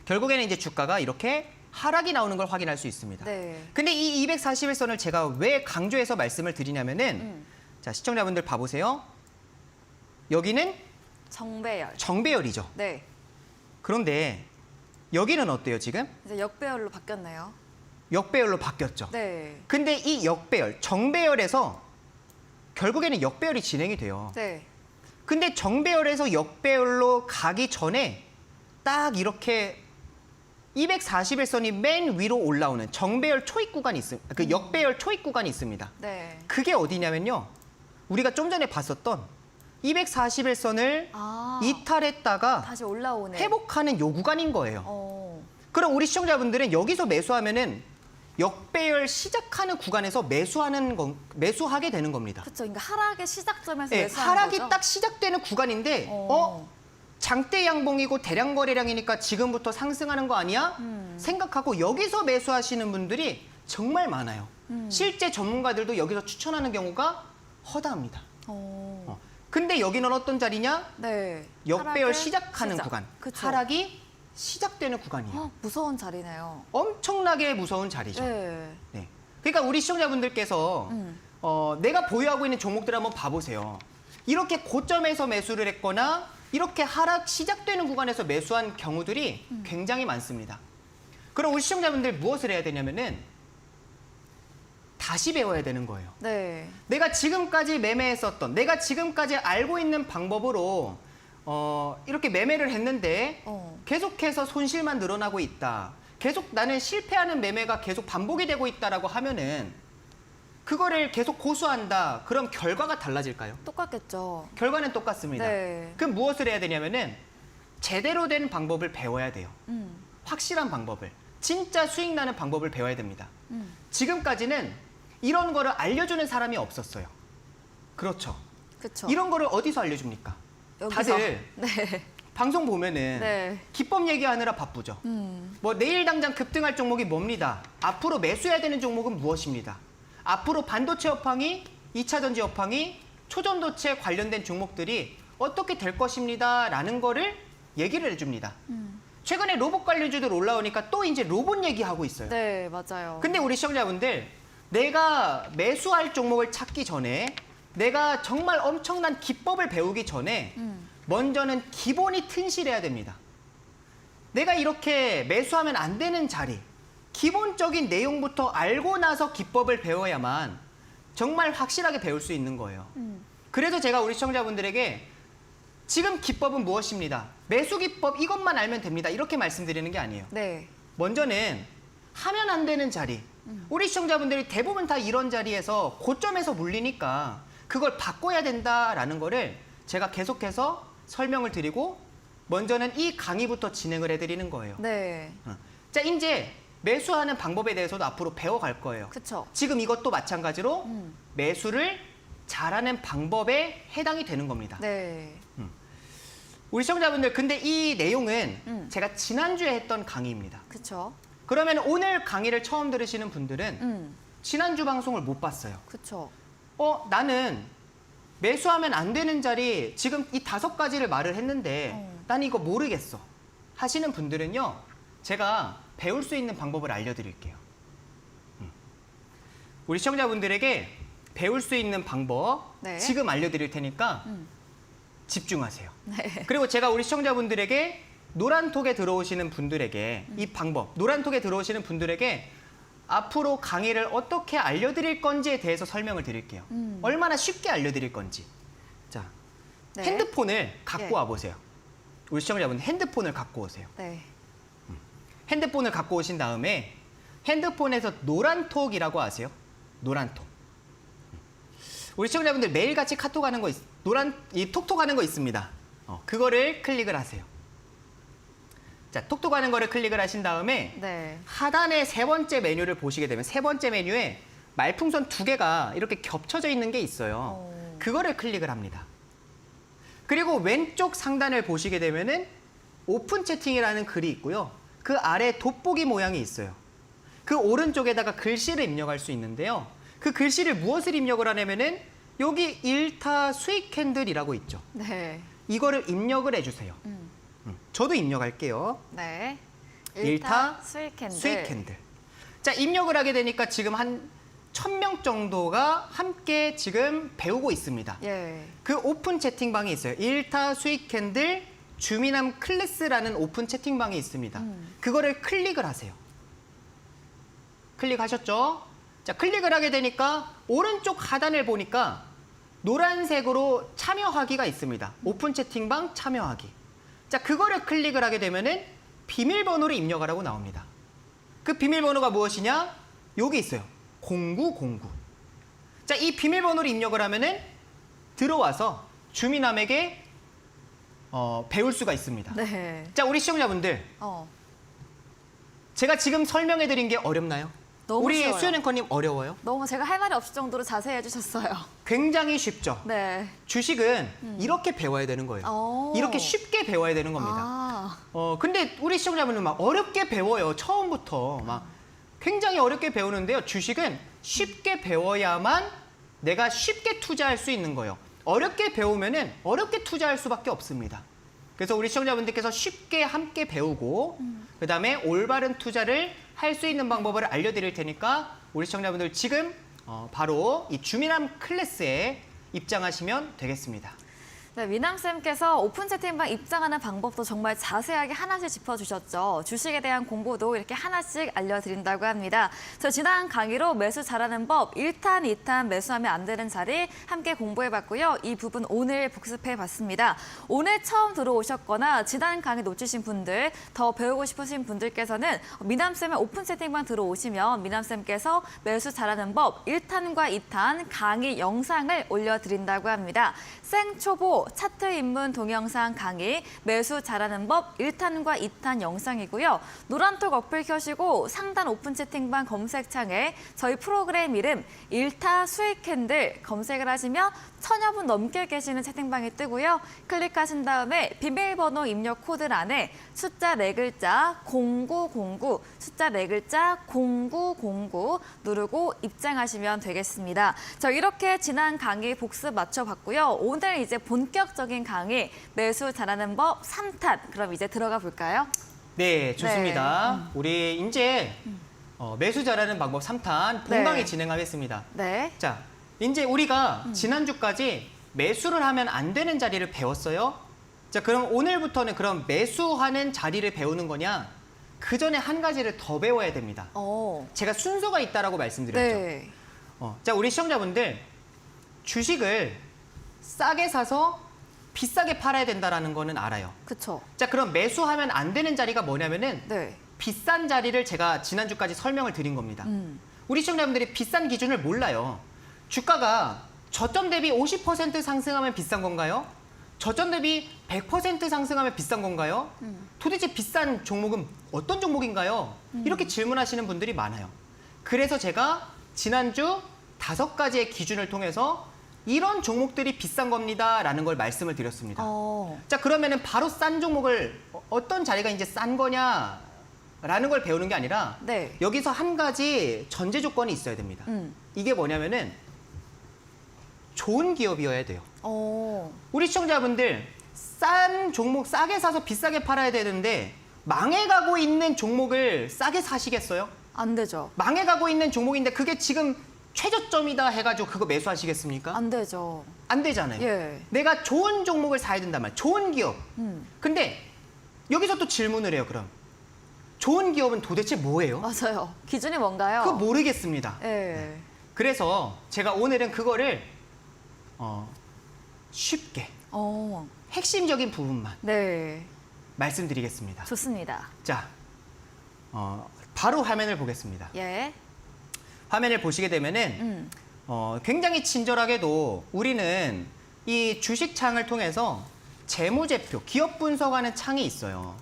결국에는 이제 주가가 이렇게 하락이 나오는 걸 확인할 수 있습니다. 네. 근데 이 241선을 제가 왜 강조해서 말씀을 드리냐면은 자, 시청자분들 봐보세요. 여기는 정배열. 정배열이죠. 네. 그런데 여기는 어때요, 지금? 이제 역배열로 바뀌었네요. 역배열로 바뀌었죠. 네. 근데 이 역배열, 정배열에서 결국에는 역배열이 진행이 돼요. 네. 근데 정배열에서 역배열로 가기 전에 딱 이렇게 241선이 맨 위로 올라오는 정배열 초입 구간이 있습니다. 그 역배열 초입 구간이 있습니다. 네. 그게 어디냐면요. 우리가 좀 전에 봤었던 241선을 이탈했다가 다시 올라오네. 회복하는 요 구간인 거예요. 그럼 우리 시청자분들은 여기서 매수하면은 역배열 시작하는 구간에서 매수하게 되는 겁니다. 그렇죠. 그러니까 하락의 시작점에서 네, 매수하는 하락이 거죠. 딱 시작되는 구간인데 장대 양봉이고 대량 거래량이니까 지금부터 상승하는 거 아니야? 생각하고 여기서 매수하시는 분들이 정말 많아요. 실제 전문가들도 여기서 추천하는 경우가 허다합니다. 근데 여기는 어떤 자리냐? 네. 역배열 하락의 시작하는 시작. 구간. 그쵸. 하락이 시작되는 구간이에요. 무서운 자리네요. 엄청나게 무서운 자리죠. 네. 네. 그러니까 우리 시청자분들께서 내가 보유하고 있는 종목들 한번 봐보세요. 이렇게 고점에서 매수를 했거나 이렇게 하락 시작되는 구간에서 매수한 경우들이 굉장히 많습니다. 그럼 우리 시청자분들 무엇을 해야 되냐면은 다시 배워야 되는 거예요. 네. 내가 지금까지 매매했었던, 내가 지금까지 알고 있는 방법으로 이렇게 매매를 했는데 계속해서 손실만 늘어나고 있다. 계속 나는 실패하는 매매가 계속 반복이 되고 있다라고 하면은 그거를 계속 고수한다. 그럼 결과가 달라질까요? 똑같겠죠. 결과는 똑같습니다. 네. 그럼 무엇을 해야 되냐면은 제대로 된 방법을 배워야 돼요. 확실한 방법을. 진짜 수익 나는 방법을 배워야 됩니다. 지금까지는 이런 거를 알려주는 사람이 없었어요. 그렇죠. 그렇죠. 이런 거를 어디서 알려줍니까? 여기서. 다들 네. 방송 보면은 네. 기법 얘기하느라 바쁘죠. 뭐 내일 당장 급등할 종목이 뭡니다. 앞으로 매수해야 되는 종목은 무엇입니다. 앞으로 반도체 업황이 2차 전지 업황이 초전도체 관련된 종목들이 어떻게 될 것입니다. 라는 거를 얘기를 해줍니다. 최근에 로봇 관련주들 올라오니까 또 이제 로봇 얘기하고 있어요. 네, 맞아요. 근데 우리 시청자분들 내가 매수할 종목을 찾기 전에 내가 정말 엄청난 기법을 배우기 전에 먼저는 기본이 튼실해야 됩니다. 내가 이렇게 매수하면 안 되는 자리, 기본적인 내용부터 알고 나서 기법을 배워야만 정말 확실하게 배울 수 있는 거예요. 그래서 제가 우리 시청자분들에게 지금 기법은 무엇입니다. 매수 기법 이것만 알면 됩니다. 이렇게 말씀드리는 게 아니에요. 네. 먼저는 하면 안 되는 자리. 우리 시청자분들이 대부분 다 이런 자리에서 고점에서 물리니까 그걸 바꿔야 된다라는 거를 제가 계속해서 설명을 드리고 먼저는 이 강의부터 진행을 해드리는 거예요. 네. 자, 이제 매수하는 방법에 대해서도 앞으로 배워갈 거예요. 그렇죠. 지금 이것도 마찬가지로 매수를 잘하는 방법에 해당이 되는 겁니다. 네. 우리 시청자분들 근데 이 내용은 제가 지난주에 했던 강의입니다. 그렇죠. 그러면 오늘 강의를 처음 들으시는 분들은 지난주 방송을 못 봤어요. 그렇죠. 나는 매수하면 안 되는 자리 지금 이 5가지를 말을 했는데 난 이거 모르겠어 하시는 분들은요. 제가 배울 수 있는 방법을 알려드릴게요. 우리 시청자분들에게 배울 수 있는 방법 네. 지금 알려드릴 테니까 집중하세요. 네. 그리고 제가 우리 시청자분들에게 노란톡에 들어오시는 분들에게 이 방법, 노란톡에 들어오시는 분들에게 앞으로 강의를 어떻게 알려드릴 건지에 대해서 설명을 드릴게요. 얼마나 쉽게 알려드릴 건지. 자, 네. 핸드폰을 갖고 예. 와보세요. 우리 시청자분 핸드폰을 갖고 오세요. 네. 핸드폰을 갖고 오신 다음에 핸드폰에서 노란톡이라고 아세요? 노란톡. 우리 시청자분들 매일같이 카톡 하는 거 이 톡톡 하는 거 있습니다. 그거를 클릭을 하세요. 자, 톡톡 하는 거를 클릭을 하신 다음에 네. 하단에 세 번째 메뉴를 보시게 되면 세 번째 메뉴에 말풍선 2개가 이렇게 겹쳐져 있는 게 있어요. 그거를 클릭을 합니다. 그리고 왼쪽 상단을 보시게 되면은 오픈 채팅이라는 글이 있고요. 그 아래 돋보기 모양이 있어요. 그 오른쪽에다가 글씨를 입력할 수 있는데요. 그 글씨를 무엇을 입력을 하냐면은 여기 일타 수익 캔들이라고 있죠. 네. 이거를 입력을 해주세요. 저도 입력할게요. 네. 일타 수익 캔들. 수익 캔들. 자, 입력을 하게 되니까 지금 한 1000명 정도가 함께 지금 배우고 있습니다. 예. 그 오픈 채팅방이 있어요. 일타 수익 캔들 주민함 클래스라는 오픈 채팅방이 있습니다. 그거를 클릭을 하세요. 클릭하셨죠? 자, 클릭을 하게 되니까 오른쪽 하단을 보니까 노란색으로 참여하기가 있습니다. 오픈 채팅방 참여하기. 자, 그거를 클릭을 하게 되면은 비밀번호를 입력하라고 나옵니다. 그 비밀번호가 무엇이냐? 여기 있어요. 0909. 자, 이 비밀번호를 입력을 하면은 들어와서 주민함에게 배울 수가 있습니다. 네. 자, 우리 시청자분들, 제가 지금 설명해 드린 게 어렵나요? 너무 우리 쉬워요. 수연 앵커님 어려워요? 너무 제가 할 말이 없을 정도로 자세히 해주셨어요. 굉장히 쉽죠? 네. 주식은 이렇게 배워야 되는 거예요. 오. 이렇게 쉽게 배워야 되는 겁니다. 아. 근데 우리 시청자분들 막 어렵게 배워요. 처음부터 막 굉장히 어렵게 배우는데요. 주식은 쉽게 배워야만 내가 쉽게 투자할 수 있는 거예요. 어렵게 배우면은 어렵게 투자할 수밖에 없습니다. 그래서 우리 시청자분들께서 쉽게 함께 배우고 그다음에 올바른 투자를 할 수 있는 방법을 알려드릴 테니까 우리 시청자분들 지금 바로 이 주민함 클래스에 입장하시면 되겠습니다. 네, 미남쌤께서 오픈 채팅방 입장하는 방법도 정말 자세하게 하나씩 짚어주셨죠. 주식에 대한 공부도 이렇게 하나씩 알려드린다고 합니다. 저 지난 강의로 매수 잘하는 법 1탄, 2탄 매수하면 안 되는 자리 함께 공부해봤고요. 이 부분 오늘 복습해봤습니다. 오늘 처음 들어오셨거나 지난 강의 놓치신 분들, 더 배우고 싶으신 분들께서는 미남쌤의 오픈 채팅방 들어오시면 미남쌤께서 매수 잘하는 법 1탄과 2탄 강의 영상을 올려드린다고 합니다. 생초보 차트 입문 동영상 강의 매수 잘하는 법 1탄과 2탄 영상이고요. 노란톡 어플 켜시고 상단 오픈 채팅방 검색창에 저희 프로그램 이름 1타 수익 캔들 검색을 하시면 1000여 분 넘게 계시는 채팅방이 뜨고요. 클릭하신 다음에 비밀번호 입력 코드란에 숫자 4글자 0909, 숫자 4글자 0909 누르고 입장하시면 되겠습니다. 저 이렇게 지난 강의 복습 맞춰봤고요. 오늘 이제 본격적인 강의 매수 잘하는 법 3탄 그럼 이제 들어가 볼까요? 네, 좋습니다. 우리 이제 매수 잘하는 방법 3탄 본강의 네. 진행하겠습니다. 네. 자, 이제 우리가 지난주까지 매수를 하면 안 되는 자리를 배웠어요. 자, 그럼 오늘부터는 그럼 매수하는 자리를 배우는 거냐? 그 전에 한 가지를 더 배워야 됩니다. 제가 순서가 있다라고 말씀드렸죠. 네. 자, 우리 시청자분들 주식을 싸게 사서 비싸게 팔아야 된다라는 거는 알아요. 그쵸. 자, 그럼 매수하면 안 되는 자리가 뭐냐면은 네. 비싼 자리를 제가 지난주까지 설명을 드린 겁니다. 우리 시청자분들이 비싼 기준을 몰라요. 주가가 저점 대비 50% 상승하면 비싼 건가요? 저점 대비 100% 상승하면 비싼 건가요? 도대체 비싼 종목은 어떤 종목인가요? 이렇게 질문하시는 분들이 많아요. 그래서 제가 지난주 5가지의 기준을 통해서 이런 종목들이 비싼 겁니다라는 걸 말씀을 드렸습니다. 자, 그러면은 바로 싼 종목을 어떤 자리가 이제 싼 거냐라는 걸 배우는 게 아니라 네. 여기서 한 가지 전제 조건이 있어야 됩니다. 이게 뭐냐면은 좋은 기업이어야 돼요. 우리 시청자분들 싼 종목 싸게 사서 비싸게 팔아야 되는데 망해가고 있는 종목을 싸게 사시겠어요? 안 되죠. 망해가고 있는 종목인데 그게 지금 최저점이다 해가지고 그거 매수하시겠습니까? 안 되죠. 안 되잖아요. 예. 내가 좋은 종목을 사야 된단 말이야. 좋은 기업. 음. 근데 여기서 또 질문을 해요. 그럼 좋은 기업은 도대체 뭐예요? 맞아요. 기준이 뭔가요? 그거 모르겠습니다. 예. 그래서 제가 오늘은 그거를 쉽게 핵심적인 부분만 네. 말씀드리겠습니다. 좋습니다. 자, 바로 화면을 보겠습니다. 예. 화면을 보시게 되면은 굉장히 친절하게도 우리는 이 주식창을 통해서 재무제표, 기업 분석하는 창이 있어요.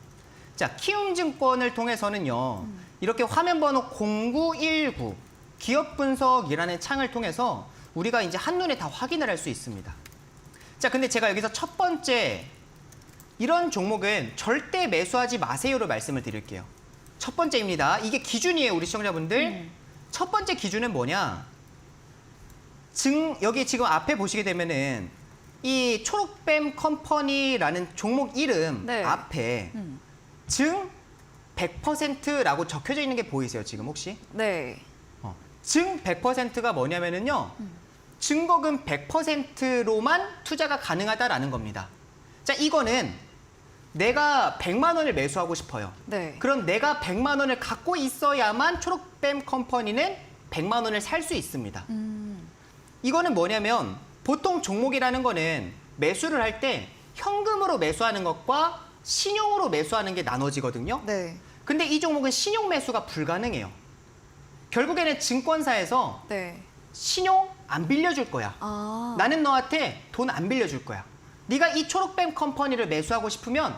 자, 키움증권을 통해서는요. 이렇게 화면 번호 0919 기업 분석이라는 창을 통해서 우리가 이제 한눈에 다 확인을 할 수 있습니다. 자, 근데 제가 여기서 첫 번째 이런 종목은 절대 매수하지 마세요로 말씀을 드릴게요. 첫 번째입니다. 이게 기준이에요, 우리 시청자분들. 첫 번째 기준은 뭐냐? 여기 지금 앞에 보시게 되면은 이 초록뱀 컴퍼니라는 종목 이름 네. 앞에 증 100%라고 적혀져 있는 게 보이세요, 지금 혹시? 네. 증 100%가 뭐냐면은요. 증거금 100%로만 투자가 가능하다라는 겁니다. 자, 이거는 내가 100만 원을 매수하고 싶어요. 네. 그럼 내가 100만 원을 갖고 있어야만 초록뱀 컴퍼니는 100만 원을 살 수 있습니다. 이거는 뭐냐면 보통 종목이라는 거는 매수를 할 때 현금으로 매수하는 것과 신용으로 매수하는 게 나눠지거든요. 네. 근데 이 종목은 신용 매수가 불가능해요. 결국에는 증권사에서 네. 신용 안 빌려줄 거야. 아. 나는 너한테 돈 안 빌려줄 거야. 네가 이 초록뱀 컴퍼니를 매수하고 싶으면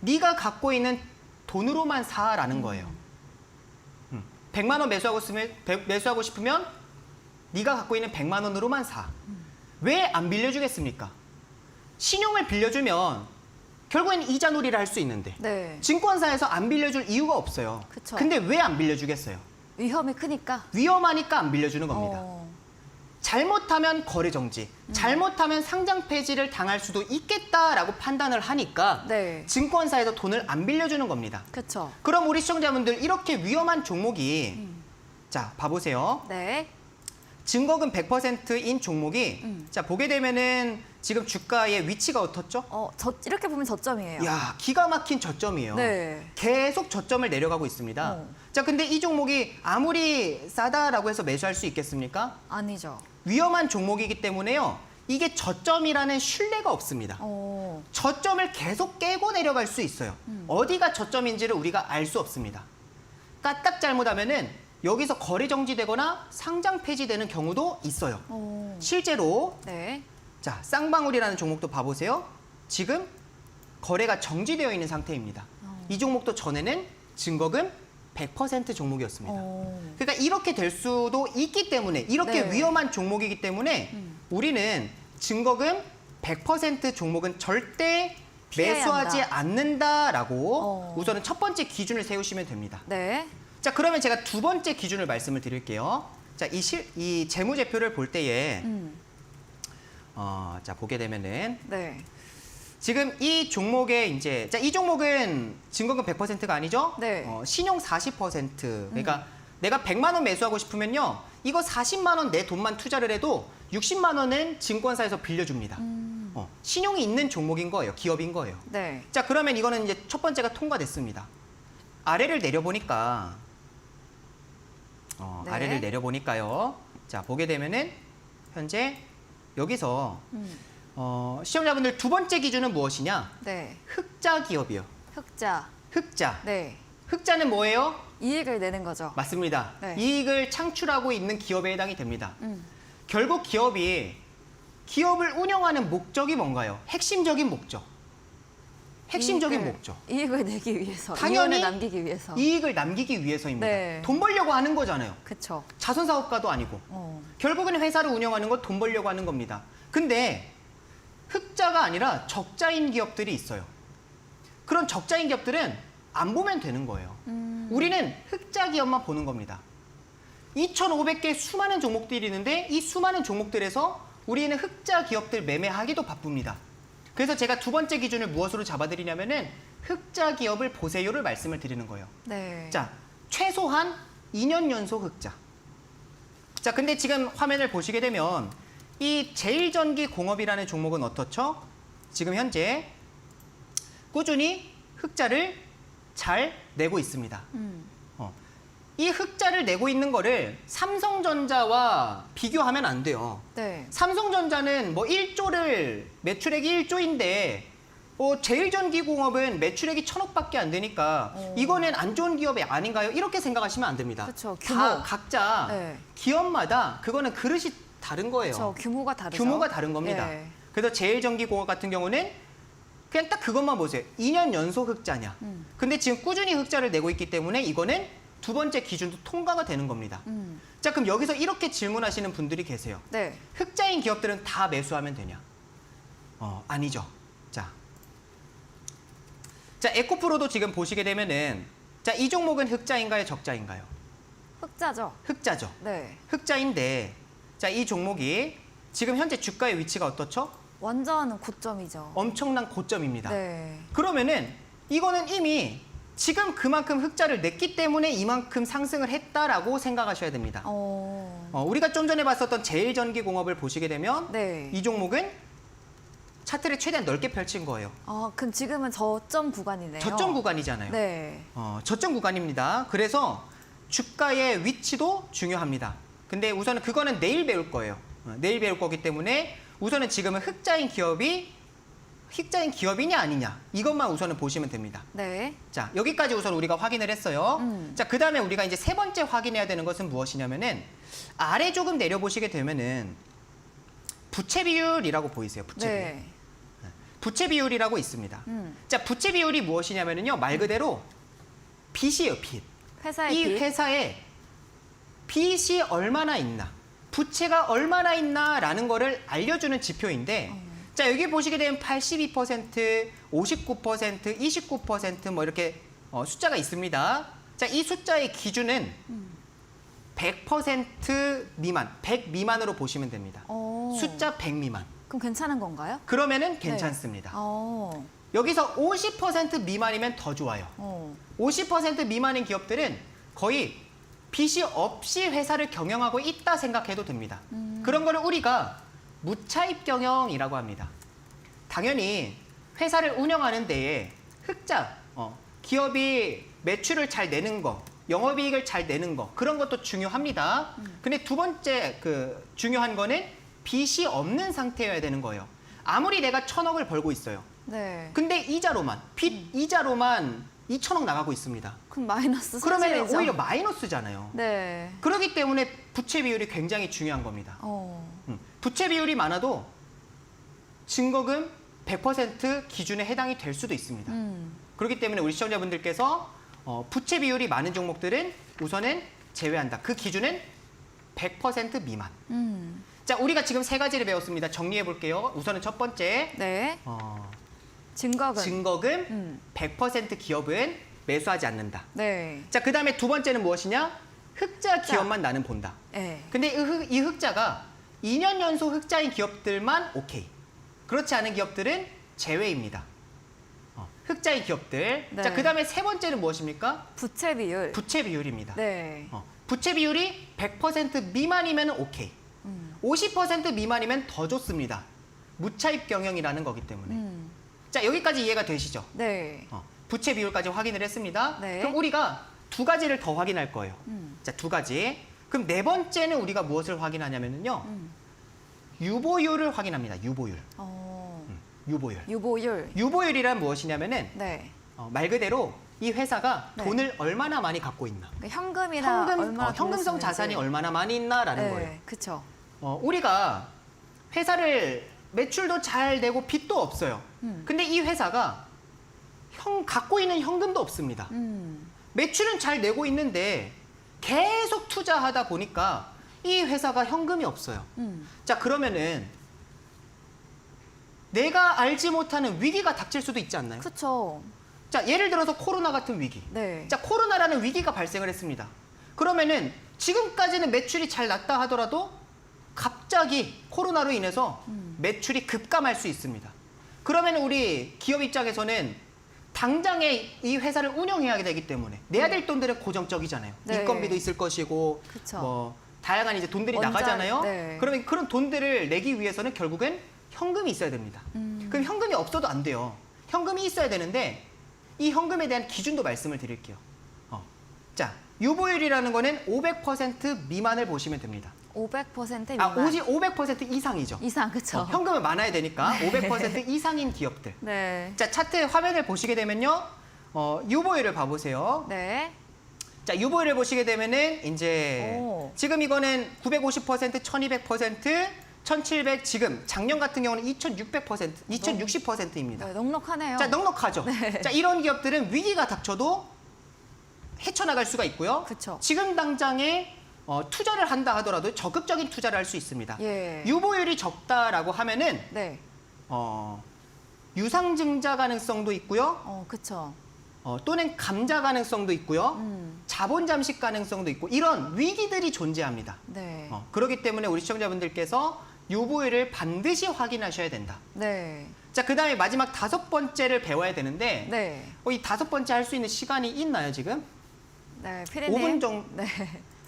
네가 갖고 있는 돈으로만 사라는 거예요. 100만 원 매수하고 싶으면 네가 갖고 있는 100만 원으로만 사. 왜 안 빌려주겠습니까? 신용을 빌려주면 결국엔 이자놀이를 할 수 있는데 네. 증권사에서 안 빌려줄 이유가 없어요. 그쵸. 근데 왜 안 빌려주겠어요? 위험이 크니까. 위험하니까 안 빌려주는 겁니다. 어. 잘못하면 거래 정지, 잘못하면 상장 폐지를 당할 수도 있겠다라고 판단을 하니까 네. 증권사에서 돈을 안 빌려주는 겁니다. 그쵸. 그럼 우리 시청자분들 이렇게 위험한 종목이 자, 봐보세요. 네. 증거금 100%인 종목이 자, 보게 되면은 지금 주가의 위치가 어떻죠? 이렇게 보면 저점이에요. 야, 기가 막힌 저점이에요. 네. 계속 저점을 내려가고 있습니다. 자, 근데 이 종목이 아무리 싸다라고 해서 매수할 수 있겠습니까? 아니죠. 위험한 종목이기 때문에요. 이게 저점이라는 신뢰가 없습니다. 저점을 계속 깨고 내려갈 수 있어요. 어디가 저점인지를 우리가 알 수 없습니다. 까딱 잘못하면은 여기서 거래 정지되거나 상장 폐지되는 경우도 있어요. 실제로 네. 자, 쌍방울이라는 종목도 봐보세요. 지금 거래가 정지되어 있는 상태입니다. 이 종목도 전에는 증거금 100% 종목이었습니다. 그러니까 이렇게 될 수도 있기 때문에 이렇게 네. 위험한 종목이기 때문에 우리는 증거금 100% 종목은 절대 피해야 매수하지 한다. 않는다라고 우선은 첫 번째 기준을 세우시면 됩니다. 네. 자, 그러면 제가 두 번째 기준을 말씀을 드릴게요. 자, 이 재무제표를 볼 때에 자, 보게 되면은 네. 지금 이 종목에 이제 자, 이 종목은 증거금 100%가 아니죠? 네. 신용 40%. 그러니까 내가 100만 원 매수하고 싶으면요. 이거 40만 원 내 돈만 투자를 해도 60만 원은 증권사에서 빌려줍니다. 신용이 있는 종목인 거예요. 기업인 거예요. 네. 자, 그러면 이거는 이제 첫 번째가 통과됐습니다. 아래를 내려보니까 네. 아래를 내려보니까요. 자, 보게 되면은 현재 여기서 시청자분들 두 번째 기준은 무엇이냐? 네. 흑자 기업이요. 흑자. 흑자. 네. 흑자는 뭐예요? 이익을 내는 거죠. 맞습니다. 네. 이익을 창출하고 있는 기업에 해당이 됩니다. 음. 결국 기업을 운영하는 목적이 뭔가요? 핵심적인 목적. 핵심적인 목적. 이익을 내기 위해서. 당연히 이익을 남기기 위해서. 이익을 남기기 위해서입니다. 네. 돈 벌려고 하는 거잖아요. 그쵸. 자선사업가도 아니고. 결국은 회사를 운영하는 건 돈 벌려고 하는 겁니다. 근데 흑자가 아니라 적자인 기업들이 있어요. 그런 적자인 기업들은 안 보면 되는 거예요. 우리는 흑자 기업만 보는 겁니다. 2,500개 수많은 종목들이 있는데 이 수많은 종목들에서 우리는 흑자 기업들 매매하기도 바쁩니다. 그래서 제가 두 번째 기준을 무엇으로 잡아드리냐면은 흑자 기업을 보세요를 말씀을 드리는 거예요. 네. 자, 최소한 2년 연속 흑자. 자, 근데 지금 화면을 보시게 되면 이 제일전기공업이라는 종목은 어떻죠? 지금 현재 꾸준히 흑자를 잘 내고 있습니다. 이 흑자를 내고 있는 거를 삼성전자와 비교하면 안 돼요. 네. 삼성전자는 뭐 1조를 매출액이 1조인데 제일전기공업은 매출액이 1,000억밖에 안 되니까 이거는 안 좋은 기업이 아닌가요? 이렇게 생각하시면 안 됩니다. 그쵸, 다 규모. 각자 네. 기업마다 그거는 그릇이 다른 거예요. 저 규모가 다르죠. 규모가 다른 겁니다. 네. 그래서 제일전기공업 같은 경우는 그냥 딱 그것만 보세요. 2년 연속 흑자냐. 근데 지금 꾸준히 흑자를 내고 있기 때문에 이거는 두 번째 기준도 통과가 되는 겁니다. 자, 그럼 여기서 이렇게 질문하시는 분들이 계세요. 네. 흑자인 기업들은 다 매수하면 되냐? 아니죠. 자, 에코프로도 지금 보시게 되면은 자, 이 종목은 흑자인가요, 적자인가요? 흑자죠. 흑자죠. 네. 흑자인데 자, 이 종목이 지금 현재 주가의 위치가 어떻죠? 완전 고점이죠. 엄청난 고점입니다. 네. 그러면은 이거는 이미 지금 그만큼 흑자를 냈기 때문에 이만큼 상승을 했다라고 생각하셔야 됩니다. 우리가 좀 전에 봤었던 제일전기공업을 보시게 되면 네. 이 종목은 차트를 최대한 넓게 펼친 거예요. 그럼 지금은 저점 구간이네요. 저점 구간이잖아요. 네. 저점 구간입니다. 그래서 주가의 위치도 중요합니다. 근데 우선은 그거는 내일 배울 거예요. 내일 배울 거기 때문에 우선은 지금은 흑자인 기업이냐 아니냐 이것만 우선은 보시면 됩니다. 네. 자, 여기까지 우선 우리가 확인을 했어요. 자, 그 다음에 우리가 이제 세 번째 확인해야 되는 것은 무엇이냐면은 아래 조금 내려보시게 되면은 부채 비율이라고 보이세요. 부채 비율. 네. 부채 비율이라고 있습니다. 자, 부채 비율이 무엇이냐면요. 말 그대로 빚이에요, 빚. 회사의 이 빚. 회사에 빚이 얼마나 있나, 부채가 얼마나 있나라는 거를 알려주는 지표인데 자, 여기 보시게 되면 82%, 59%, 29%뭐 이렇게 숫자가 있습니다. 자, 이 숫자의 기준은 100% 미만, 100 미만으로 보시면 됩니다. 숫자 100 미만. 그럼 괜찮은 건가요? 그러면은 괜찮습니다. 여기서 50% 미만이면 더 좋아요. 50% 미만인 기업들은 거의 빚이 없이 회사를 경영하고 있다 생각해도 됩니다. 그런 거를 우리가 무차입 경영이라고 합니다. 당연히 회사를 운영하는 데에 흑자, 기업이 매출을 잘 내는 거, 영업이익을 잘 내는 거 그런 것도 중요합니다. 근데 두 번째 중요한 거는 빚이 없는 상태여야 되는 거예요. 아무리 내가 1,000억을 벌고 있어요. 네. 근데 이자로만, 빚 이자로만 2,000억 나가고 있습니다. 그럼 마이너스 그러면 수준이죠. 오히려 마이너스잖아요. 네. 그렇기 때문에 부채 비율이 굉장히 중요한 겁니다. 부채 비율이 많아도 증거금 100% 기준에 해당이 될 수도 있습니다. 그렇기 때문에 우리 시청자분들께서 부채 비율이 많은 종목들은 우선은 제외한다. 그 기준은 100% 미만. 자, 우리가 지금 세 가지를 배웠습니다. 정리해 볼게요. 우선은 첫 번째, 네. 증거금. 증거금 100% 기업은 매수하지 않는다. 네. 자, 그 다음에 두 번째는 무엇이냐? 흑자 기업만 나는 본다. 네. 근데 이 흑자가 2년 연속 흑자인 기업들만 오케이. 그렇지 않은 기업들은 제외입니다. 흑자인 기업들. 네. 자, 그 다음에 세 번째는 무엇입니까? 부채 비율. 부채 비율입니다. 네. 부채 비율이 100% 미만이면 오케이. 50% 미만이면 더 좋습니다. 무차입 경영이라는 거기 때문에. 자, 여기까지 이해가 되시죠? 네. 부채 비율까지 확인을 했습니다. 네. 그럼 우리가 두 가지를 더 확인할 거예요. 자, 두 가지. 그럼 네 번째는 우리가 무엇을 확인하냐면요. 유보율을 확인합니다. 유보율. 유보율. 유보율. 유보율이란 무엇이냐면은 네. 말 그대로 이 회사가 네. 돈을 얼마나 많이 갖고 있나. 그러니까 현금이나 얼마나 현금성 돌렸는지. 자산이 얼마나 많이 있나라는 네. 거예요. 그렇죠. 우리가 회사를 매출도 잘 내고 빚도 없어요. 근데 이 회사가 갖고 있는 현금도 없습니다. 매출은 잘 내고 있는데 계속 투자하다 보니까 이 회사가 현금이 없어요. 자, 그러면은 내가 알지 못하는 위기가 닥칠 수도 있지 않나요? 그렇죠. 자, 예를 들어서 코로나 같은 위기. 네. 자, 코로나라는 위기가 발생을 했습니다. 그러면은 지금까지는 매출이 잘 났다 하더라도 갑자기 코로나로 인해서 매출이 급감할 수 있습니다. 그러면 우리 기업 입장에서는 당장에 이 회사를 운영해야 되기 때문에 내야 될 돈들은 고정적이잖아요. 네. 인건비도 있을 것이고 그쵸. 뭐 다양한 이제 돈들이 원자, 나가잖아요. 네. 그러면 그런 돈들을 내기 위해서는 결국은 현금이 있어야 됩니다. 그럼 현금이 없어도 안 돼요. 현금이 있어야 되는데 이 현금에 대한 기준도 말씀을 드릴게요. 자, 유보율이라는 거는 500% 미만을 보시면 됩니다. 500% 아, 미만. 오직 500% 이상이죠. 이상, 그쵸? 현금은 많아야 되니까 500% 이상인 기업들. 네. 자, 차트 화면을 보시게 되면요. 유보율을 봐보세요. 네. 자, 유보율을 보시게 되면은 이제 오. 지금 이거는 950%, 1200%, 1700 지금 작년 같은 경우는 2600%, 2060%입니다. 네, 넉넉하네요. 자, 넉넉하죠. 네. 자, 이런 기업들은 위기가 닥쳐도 헤쳐나갈 수가 있고요. 그쵸. 지금 당장에 투자를 한다 하더라도 적극적인 투자를 할 수 있습니다. 예. 유보율이 적다라고 하면은 네. 유상증자 가능성도 있고요. 그쵸. 또는 감자 가능성도 있고요. 자본 잠식 가능성도 있고 이런 위기들이 존재합니다. 네. 그렇기 때문에 우리 시청자분들께서 유보율을 반드시 확인하셔야 된다. 네. 자, 그다음에 마지막 5번째를 배워야 되는데 네. 이 5번째 할 수 있는 시간이 있나요, 지금? 네. 피디님. 5분 정도, 네.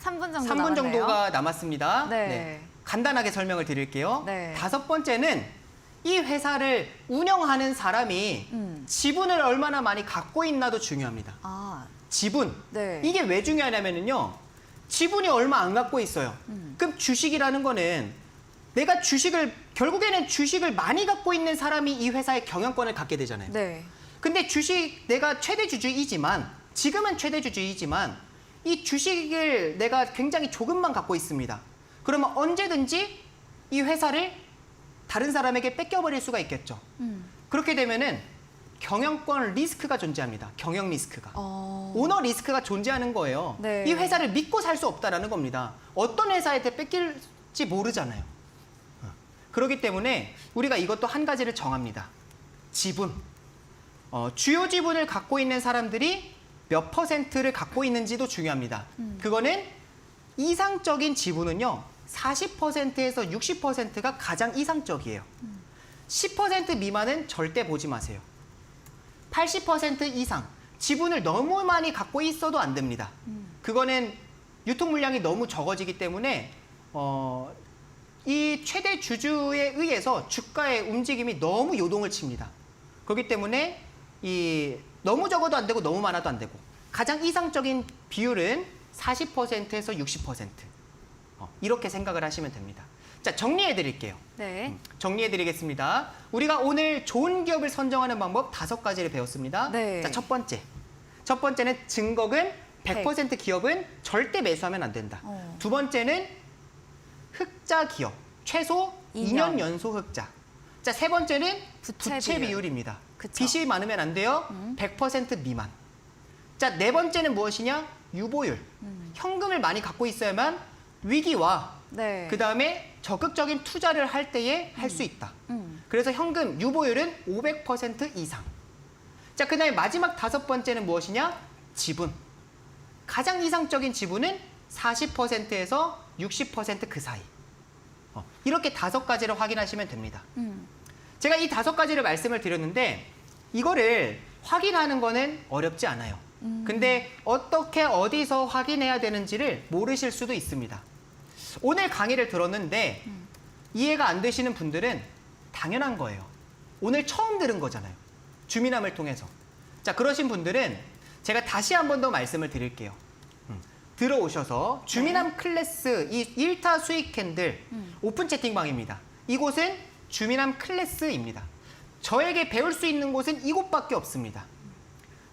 3분 정도 3분 남았네요. 정도가 남았습니다. 네. 간단하게 설명을 드릴게요. 네. 5번째는 이 회사를 운영하는 사람이 지분을 얼마나 많이 갖고 있나도 중요합니다. 아, 지분. 네. 이게 왜 중요하냐면요. 지분이 얼마 안 갖고 있어요. 그럼 주식이라는 거는 내가 결국에는 주식을 많이 갖고 있는 사람이 이 회사의 경영권을 갖게 되잖아요. 네. 근데 내가 최대 주주이지만, 지금은 최대 주주이지만, 이 주식을 내가 굉장히 조금만 갖고 있습니다. 그러면 언제든지 이 회사를 다른 사람에게 뺏겨버릴 수가 있겠죠. 그렇게 되면은 경영권 리스크가 존재합니다. 경영 리스크가. 오너 리스크가 존재하는 거예요. 네. 이 회사를 믿고 살 수 없다라는 겁니다. 어떤 회사한테 뺏길지 모르잖아요. 그렇기 때문에 우리가 이것도 한 가지를 정합니다. 지분. 주요 지분을 갖고 있는 사람들이 몇 퍼센트를 갖고 있는지도 중요합니다. 그거는 이상적인 지분은요. 40%에서 60%가 가장 이상적이에요. 10% 미만은 절대 보지 마세요. 80% 이상 지분을 너무 많이 갖고 있어도 안 됩니다. 그거는 유통 물량이 너무 적어지기 때문에 이 최대 주주에 의해서 주가의 움직임이 너무 요동을 칩니다. 그렇기 때문에 너무 적어도 안 되고 너무 많아도 안 되고 가장 이상적인 비율은 40%에서 60%. 이렇게 생각을 하시면 됩니다. 자, 정리해 드릴게요. 네. 정리해 드리겠습니다. 우리가 오늘 좋은 기업을 선정하는 방법 5가지를 배웠습니다. 네. 자, 첫 번째는 증거금 100% 기업은 절대 매수하면 안 된다. 두 번째는 흑자 기업, 최소 2년 연속 흑자. 자, 세 번째는 부채 비율입니다. 그쵸. 빚이 많으면 안 돼요. 100% 미만. 자, 네 번째는 무엇이냐? 유보율. 현금을 많이 갖고 있어야만 위기와 네. 그다음에 적극적인 투자를 할 때에 할 수 있다. 그래서 현금 유보율은 500% 이상. 자, 그다음에 마지막 5번째는 무엇이냐? 지분. 가장 이상적인 지분은 40%에서 60% 사이. 이렇게 5가지를 확인하시면 됩니다. 제가 이 5가지를 말씀을 드렸는데 이거를 확인하는 거는 어렵지 않아요. 근데 어떻게 어디서 확인해야 되는지를 모르실 수도 있습니다. 오늘 강의를 들었는데 이해가 안 되시는 분들은 당연한 거예요. 오늘 처음 들은 거잖아요. 주민함을 통해서. 자, 그러신 분들은 제가 다시 한 번 더 말씀을 드릴게요. 들어오셔서 주민함 클래스 이 1타 수익 캔들 오픈 채팅방입니다. 이곳은 주민함 클래스입니다. 저에게 배울 수 있는 곳은 이곳밖에 없습니다.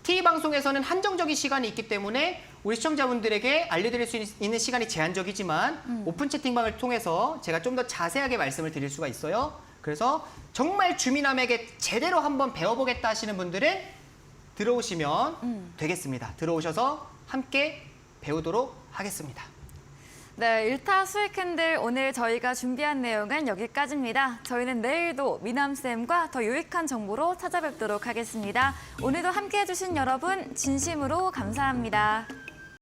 TV방송에서는 한정적인 시간이 있기 때문에 우리 시청자분들에게 알려드릴 수 있는 시간이 제한적이지만 오픈 채팅방을 통해서 제가 좀 더 자세하게 말씀을 드릴 수가 있어요. 그래서 정말 주민함에게 제대로 한번 배워보겠다 하시는 분들은 들어오시면 되겠습니다. 들어오셔서 함께 배우도록 하겠습니다. 네, 1타 수익 핸들 오늘 저희가 준비한 내용은 여기까지입니다. 저희는 내일도 미남쌤과 더 유익한 정보로 찾아뵙도록 하겠습니다. 오늘도 함께해 주신 여러분 진심으로 감사합니다.